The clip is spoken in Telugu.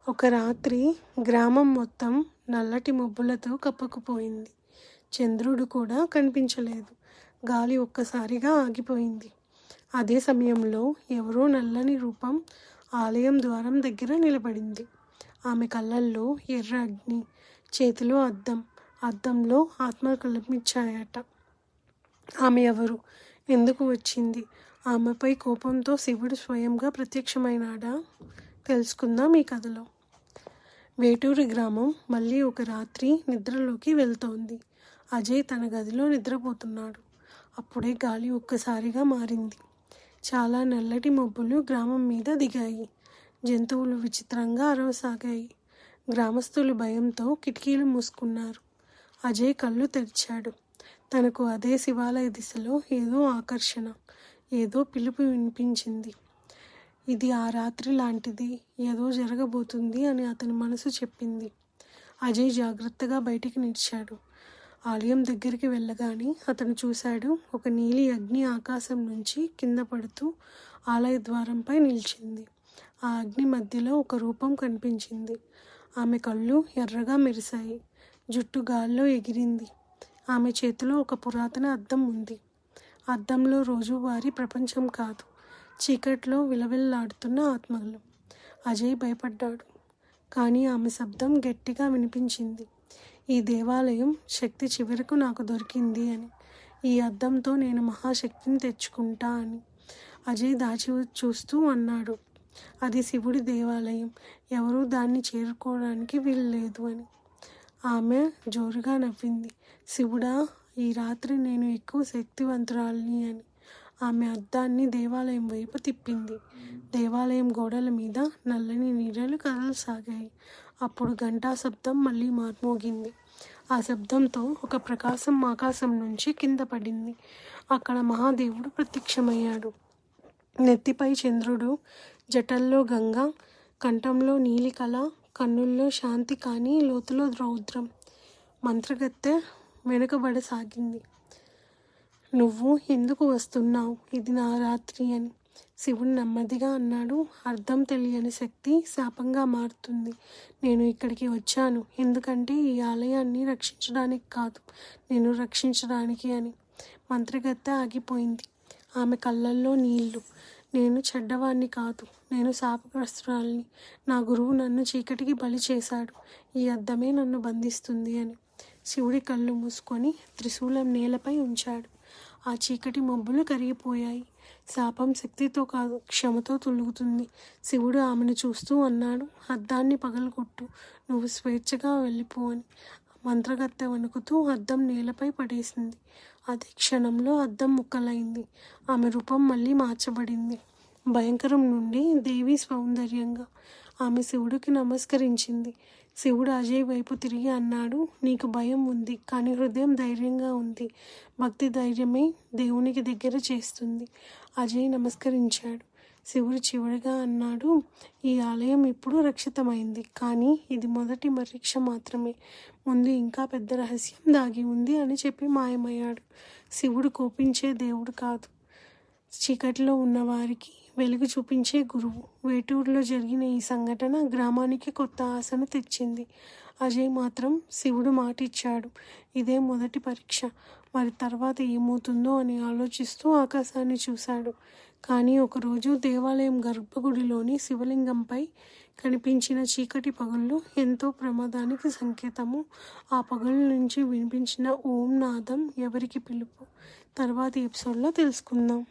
ఒక రాత్రి గ్రామం మొత్తం నల్లటి మబ్బులతో కప్పుకుపోయింది. చంద్రుడు కూడా కనిపించలేదు. గాలి ఒక్కసారిగా ఆగిపోయింది. అదే సమయంలో ఎవరో నల్లని రూపం ఆలయం ద్వారం దగ్గర నిలబడింది. ఆమె కళ్ళల్లో ఎర్ర అగ్ని, చేతిలో అద్దం. అద్దంలో ఆత్మలు కనిపించాయట. ఆమె ఎవరు? ఎందుకు వచ్చింది? ఆమెపై కోపంతో శివుడు స్వయంగా ప్రత్యక్షమైనాడా? తెలుసుకుందాం ఈ కథలో. వేటూరి గ్రామం మళ్ళీ ఒక రాత్రి నిద్రలోకి వెళ్తోంది. అజయ్ తన గదిలో నిద్రపోతున్నాడు. అప్పుడే గాలి ఒక్కసారిగా మారింది. చాలా నల్లటి మబ్బులు గ్రామం మీద దిగాయి. జంతువులు విచిత్రంగా అరవసాగాయి. గ్రామస్తులు భయంతో కిటికీలు మూసుకున్నారు. అజయ్ కళ్ళు తెరిచాడు. తనకు అదే శివాలయ దిశలో ఏదో ఆకర్షణ, ఏదో పిలుపు వినిపించింది. ఇది ఆ రాత్రి లాంటిది, ఏదో జరగబోతుంది అని అతని మనసు చెప్పింది. అజయ్ జాగ్రత్తగా బయటికి నిలిచాడు. ఆలయం దగ్గరికి వెళ్ళగానే అతను చూశాడు, ఒక నీలి అగ్ని ఆకాశం నుంచి కింద పడుతూ ఆలయ ద్వారంపై నిలిచింది. ఆ అగ్ని మధ్యలో ఒక రూపం కనిపించింది. ఆమె కళ్ళు ఎర్రగా మెరిశాయి. జుట్టు గాల్లో ఎగిరింది. ఆమె చేతిలో ఒక పురాతన అద్దం ఉంది. అద్దంలో రోజువారీ ప్రపంచం కాదు, చీకట్లో విలవిల్లాడుతున్న ఆత్మలు. అజయ్ భయపడ్డాడు. కానీ ఆమె శబ్దం గట్టిగా వినిపించింది. ఈ దేవాలయం శక్తి చివరకు నాకు దొరికింది అని. ఈ అద్దంతో నేను మహాశక్తిని తెచ్చుకుంటా అని. అజయ్ దాచి చూస్తూ అన్నాడు, అది శివుడి దేవాలయం, ఎవరూ దాన్ని చేరుకోవడానికి వీలు లేదు అని. ఆమె జోరుగా నవ్వింది. శివుడా, ఈ రాత్రి నేను ఎక్కువ శక్తివంతురాలిని అని. ఆమె అద్దాన్ని దేవాలయం వైపు తిప్పింది. దేవాలయం గోడల మీద నల్లని నీడలు కదలసాగాయి. అప్పుడు గంటా శబ్దం మళ్ళీ మార్మోగింది. ఆ శబ్దంతో ఒక ప్రకాశం ఆకాశం నుంచి కింద పడింది. అక్కడ మహాదేవుడు ప్రత్యక్షమయ్యాడు. నెత్తిపై చంద్రుడు, జటల్లో గంగ, కంఠంలో నీలికళ, కన్నుల్లో శాంతి, కానీ లోతులో రౌద్రం. మంత్రగత్తె వెనుకబడసాగింది. నువ్వు ఎందుకు వస్తున్నావు? ఇది నా రాత్రి అని. శివుడు నెమ్మదిగా అన్నాడు, అర్థం తెలియని శక్తి శాపంగా మారుతుంది. నేను ఇక్కడికి వచ్చాను ఎందుకంటే ఈ ఆలయాన్ని రక్షించడానికి కాదు, నేను రక్షించడానికి అని. మంత్రగత్తె ఆగిపోయింది. ఆమె కళ్ళల్లో నీళ్లు. నేను చెడ్డవాణ్ణి కాదు, నేను శాపగ్రస్తురాల్ని. నా గురువు నన్ను చీకటికి బలి చేశాడు. ఈ అద్దమే నన్ను బంధిస్తుంది అని. శివుడి కళ్ళు మూసుకొని త్రిశూలం నేలపై ఉంచాడు. ఆ చీకటి మబ్బులు కరిగిపోయాయి. శాపం శక్తితో కాదు, క్షమతో తొలుగుతుంది. శివుడు ఆమెను చూస్తూ అన్నాడు, అద్దాన్ని పగలగొట్టు, నువ్వు స్వేచ్ఛగా వెళ్ళిపో అని. మంత్రగత్తె వణుకుతూ అద్దం నేలపై పడేసింది. అదే క్షణంలో అద్దం ముక్కలైంది. ఆమె రూపం మళ్ళీ మార్చబడింది. భయంకరం నుండి దేవి సౌందర్యంగా. ఆమె శివుడికి నమస్కరించింది. శివుడు అజయ్ వైపు తిరిగి అన్నాడు, నీకు భయం ఉంది, కానీ హృదయం ధైర్యంగా ఉంది. భక్తి ధైర్యమే దేవునికి దగ్గర చేస్తుంది. అజయ్ నమస్కరించాడు. శివుడు చివరిగా అన్నాడు, ఈ ఆలయం ఇప్పుడు రక్షితమైంది, కానీ ఇది మొదటి పరీక్ష మాత్రమే. ముందు ఇంకా పెద్ద రహస్యం దాగి ఉంది అని చెప్పి మాయమయ్యాడు. శివుడు కోపించే దేవుడు కాదు, చీకటిలో ఉన్నవారికి వెలుగు చూపించే గురువు. వేటూరులో జరిగిన ఈ సంఘటన గ్రామానికి కొత్త ఆశను తెచ్చింది. అజయ్ మాత్రం శివుడు మాట ఇచ్చాడు, ఇదే మొదటి పరీక్ష, మరి తర్వాత ఏమవుతుందో అని ఆలోచిస్తూ ఆకాశాన్ని చూశాడు. కానీ ఒకరోజు దేవాలయం గర్భగుడిలోని శివలింగంపై కనిపించిన చీకటి పగుళ్ళు ఎంతో ప్రమాదానికి సంకేతము. ఆ పగుల నుంచి వినిపించిన ఓం నాదం ఎవరికి పిలుపు? తర్వాతి ఎపిసోడ్లో తెలుసుకుందాం.